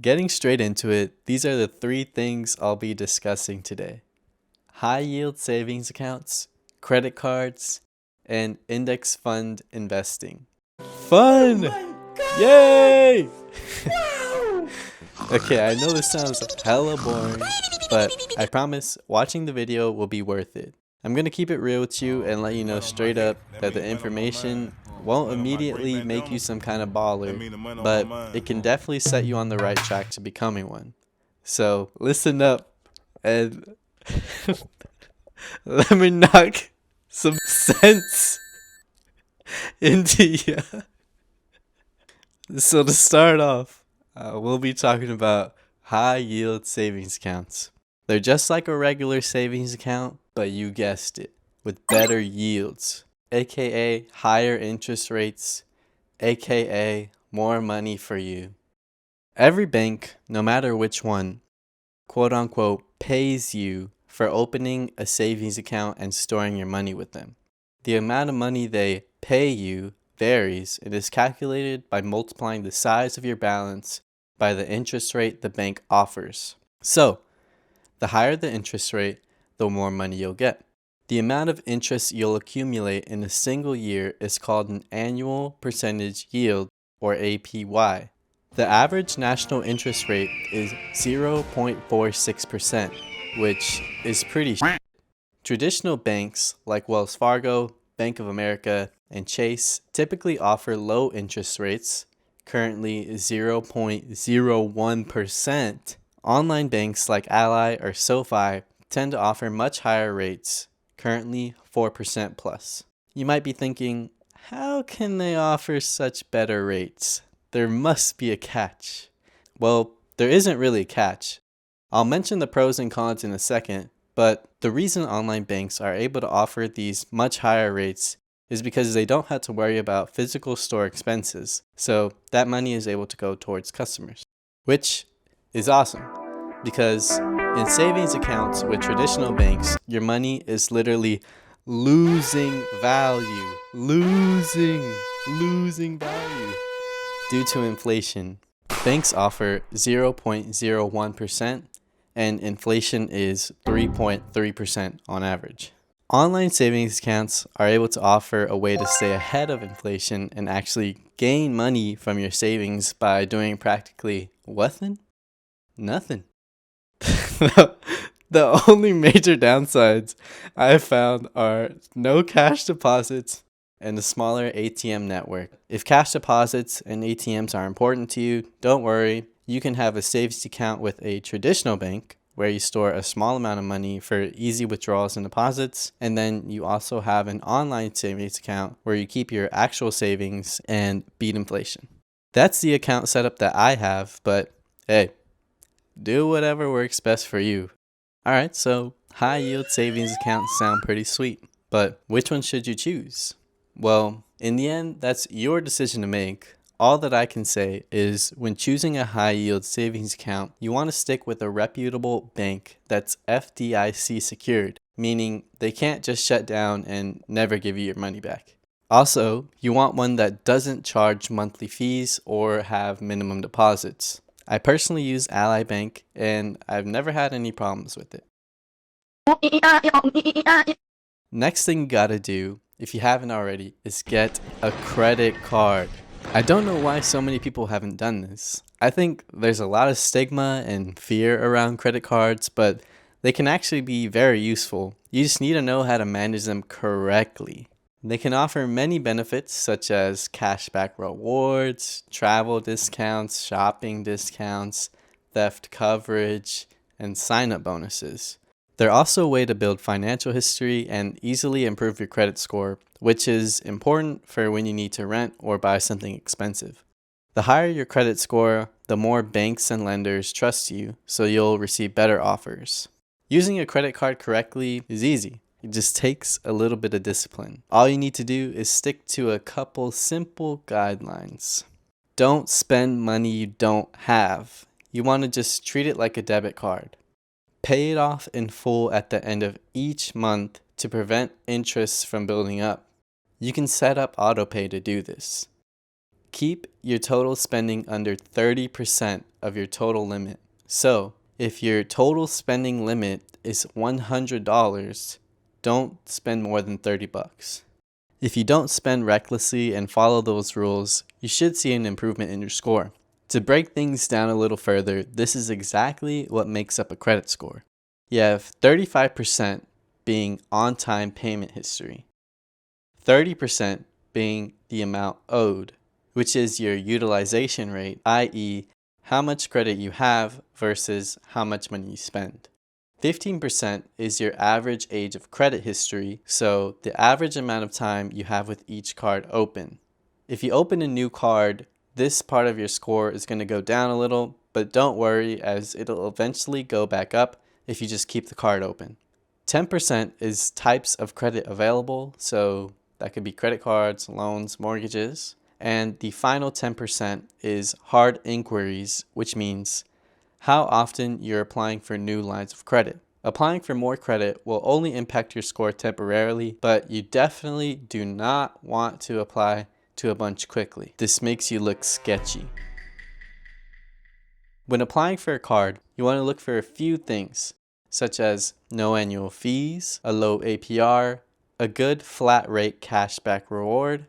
Getting straight into it, these are the 3 things I'll be discussing today: high yield savings accounts, credit cards, and index fund investing. Fun! Yay! Okay, I know this sounds hella boring, but I promise watching the video will be worth it. I'm gonna keep it real with you and let you know straight up that the information won't immediately make you some kind of baller, but it can definitely set you on the right track to becoming one. So listen up and let me knock some sense into you. So to start off, we'll be talking about high yield savings accounts. They're just like a regular savings account, but you guessed it, with better yields, aka higher interest rates, aka more money for you. Every bank, no matter which one, quote unquote, pays you for opening a savings account and storing your money with them. The amount of money they pay you varies and is calculated by multiplying the size of your balance by the interest rate the bank offers. So, the higher the interest rate, the more money you'll get. The amount of interest you'll accumulate in a single year is called an annual percentage yield, or APY. The average national interest rate is 0.46%, which is pretty Traditional banks like Wells Fargo, Bank of America, and Chase typically offer low interest rates, currently 0.01%. Online banks like Ally or SoFi tend to offer much higher rates, currently 4% plus. You might be thinking, how can they offer such better rates? There must be a catch. Well, there isn't really a catch. I'll mention the pros and cons in a second, but the reason online banks are able to offer these much higher rates is because they don't have to worry about physical store expenses, so that money is able to go towards customers, which is awesome, because in savings accounts with traditional banks, your money is literally losing value, losing value due to inflation. Banks offer 0.01%, and inflation is 3.3% on average. Online savings accounts are able to offer a way to stay ahead of inflation and actually gain money from your savings by doing practically nothing. The only major downsides I've found are no cash deposits and a smaller ATM network. If cash deposits and ATMs are important to you, don't worry. You can have a savings account with a traditional bank where you store a small amount of money for easy withdrawals and deposits. And then you also have an online savings account where you keep your actual savings and beat inflation. That's the account setup that I have, but hey, do whatever works best for you. All right, so high yield savings accounts sound pretty sweet, but which one should you choose? Well, in the end, that's your decision to make. All that I can say is when choosing a high yield savings account, you want to stick with a reputable bank that's FDIC secured, meaning they can't just shut down and never give you your money back. Also, you want one that doesn't charge monthly fees or have minimum deposits. I personally use Ally Bank and I've never had any problems with it. Next thing you gotta do, if you haven't already, is get a credit card. I don't know why so many people haven't done this. I think there's a lot of stigma and fear around credit cards, but they can actually be very useful. You just need to know how to manage them correctly. They can offer many benefits such as cashback rewards, travel discounts, shopping discounts, theft coverage, and sign-up bonuses. They're also a way to build financial history and easily improve your credit score, which is important for when you need to rent or buy something expensive. The higher your credit score, the more banks and lenders trust you, so you'll receive better offers. Using a credit card correctly is easy. It just takes a little bit of discipline. All you need to do is stick to a couple simple guidelines. Don't spend money you don't have. You want to just treat it like a debit card. Pay it off in full at the end of each month to prevent interest from building up. You can set up autopay to do this. Keep your total spending under 30% of your total limit. So, if your total spending limit is $100, don't spend more than 30 bucks. If you don't spend recklessly and follow those rules, you should see an improvement in your score. To break things down a little further, this is exactly what makes up a credit score. You have 35% being on-time payment history, 30% being the amount owed, which is your utilization rate, i.e., how much credit you have versus how much money you spend. 15% is your average age of credit history, so the average amount of time you have with each card open. If you open a new card, this part of your score is going to go down a little, but don't worry as it'll eventually go back up if you just keep the card open. 10% is types of credit available, so that could be credit cards, loans, mortgages. And the final 10% is hard inquiries, which means how often you're applying for new lines of credit. Applying for more credit will only impact your score temporarily, but you definitely do not want to apply to a bunch quickly. This makes you look sketchy. When applying for a card, you want to look for a few things, such as no annual fees, a low APR, a good flat rate cashback reward,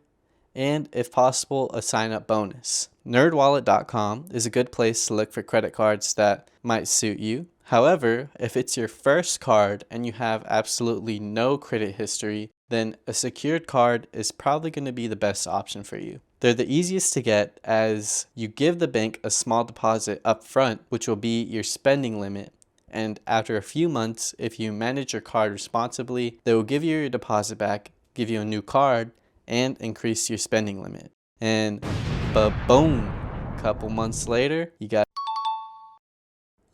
and if possible, a sign-up bonus. Nerdwallet.com is a good place to look for credit cards that might suit you. However, if it's your first card and you have absolutely no credit history, then a secured card is probably going to be the best option for you. They're the easiest to get as you give the bank a small deposit up front, which will be your spending limit. And after a few months, if you manage your card responsibly, they will give you your deposit back, give you a new card, and increase your spending limit. And boom, a couple months later, you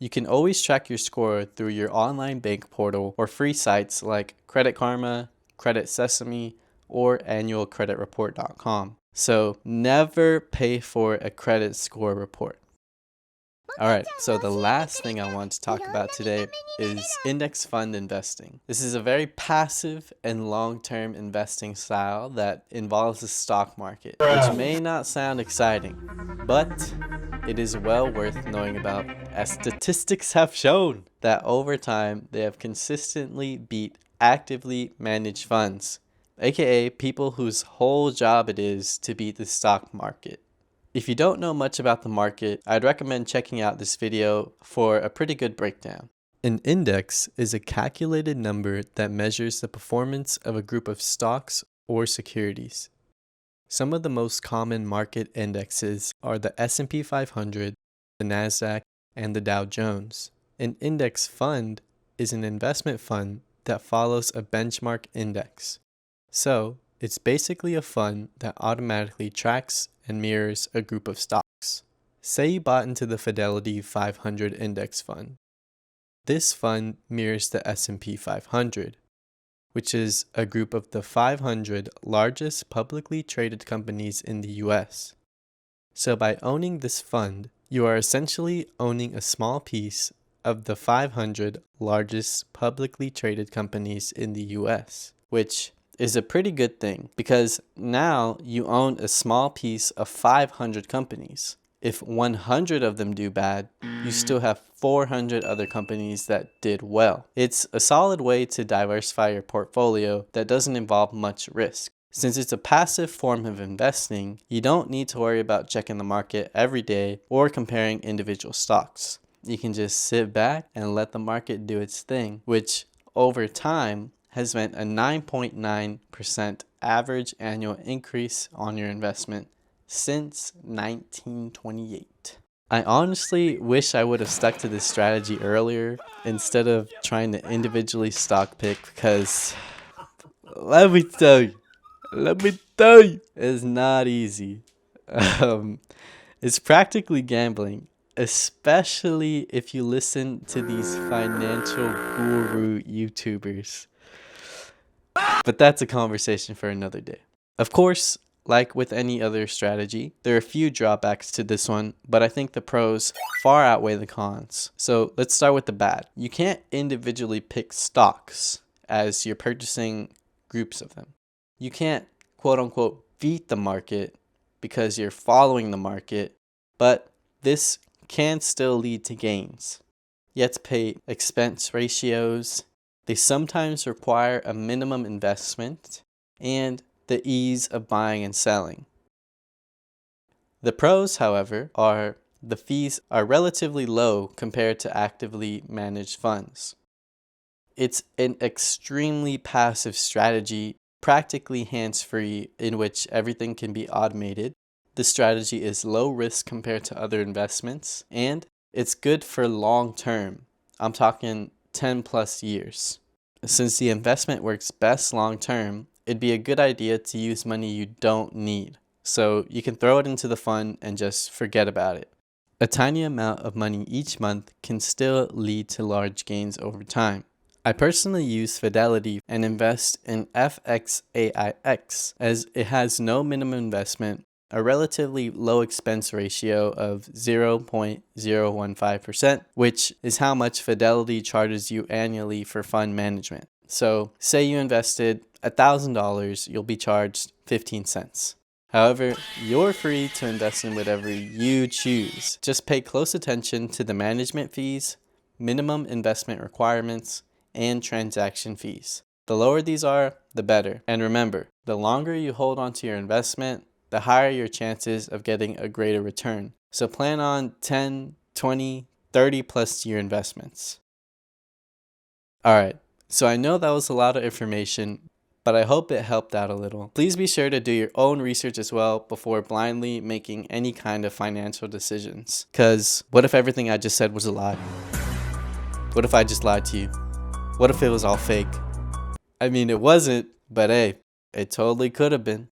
can always track your score through your online bank portal or free sites like Credit Karma, Credit Sesame, or annualcreditreport.com. So never pay for a credit score report. Alright, so the last thing I want to talk about today is index fund investing. This is a very passive and long-term investing style that involves the stock market, which may not sound exciting, but it is well worth knowing about, as statistics have shown that over time they have consistently beat actively managed funds, aka people whose whole job it is to beat the stock market. If you don't know much about the market, I'd recommend checking out this video for a pretty good breakdown. An index is a calculated number that measures the performance of a group of stocks or securities. Some of the most common market indexes are the S&P 500, the Nasdaq, and the Dow Jones. An index fund is an investment fund that follows a benchmark index. So, it's basically a fund that automatically tracks and mirrors a group of stocks. Say you bought into the Fidelity 500 index fund. This fund mirrors the S&P 500, which is a group of the 500 largest publicly traded companies in the US. So by owning this fund, you are essentially owning a small piece of the 500 largest publicly traded companies in the US, which is a pretty good thing because now you own a small piece of 500 companies. If 100 of them do bad, you still have 400 other companies that did well. It's a solid way to diversify your portfolio that doesn't involve much risk. Since it's a passive form of investing, you don't need to worry about checking the market every day or comparing individual stocks. You can just sit back and let the market do its thing, which over time has meant a 9.9% average annual increase on your investment since 1928. I honestly wish I would have stuck to this strategy earlier instead of trying to individually stock pick because let me tell you, it's not easy. It's practically gambling, especially if you listen to these financial guru YouTubers. But that's a conversation for another day. Of course, like with any other strategy, there are a few drawbacks to this one, but I think the pros far outweigh the cons. So let's start with the bad. You can't individually pick stocks as you're purchasing groups of them. You can't quote unquote beat the market because you're following the market, but this can still lead to gains. You have to pay expense ratios. They sometimes require a minimum investment and the ease of buying and selling. The pros, however, are the fees are relatively low compared to actively managed funds. It's an extremely passive strategy, practically hands-free, in which everything can be automated. The strategy is low risk compared to other investments, and it's good for long term. I'm talking 10 plus years. Since the investment works best long term, it'd be a good idea to use money you don't need. So you can throw it into the fund and just forget about it. A tiny amount of money each month can still lead to large gains over time. I personally use Fidelity and invest in FXAIX as it has no minimum investment, a relatively low expense ratio of 0.015%, which is how much Fidelity charges you annually for fund management. So say you invested $1,000, you'll be charged 15 cents. However, you're free to invest in whatever you choose. Just pay close attention to the management fees, minimum investment requirements, and transaction fees. The lower these are, the better. And remember, the longer you hold on to your investment, the higher your chances of getting a greater return. So plan on 10, 20, 30 plus year investments. Alright, so I know that was a lot of information, but I hope it helped out a little. Please be sure to do your own research as well before blindly making any kind of financial decisions. Because what if everything I just said was a lie? What if I just lied to you? What if it was all fake? I mean, it wasn't, but hey, it totally could have been.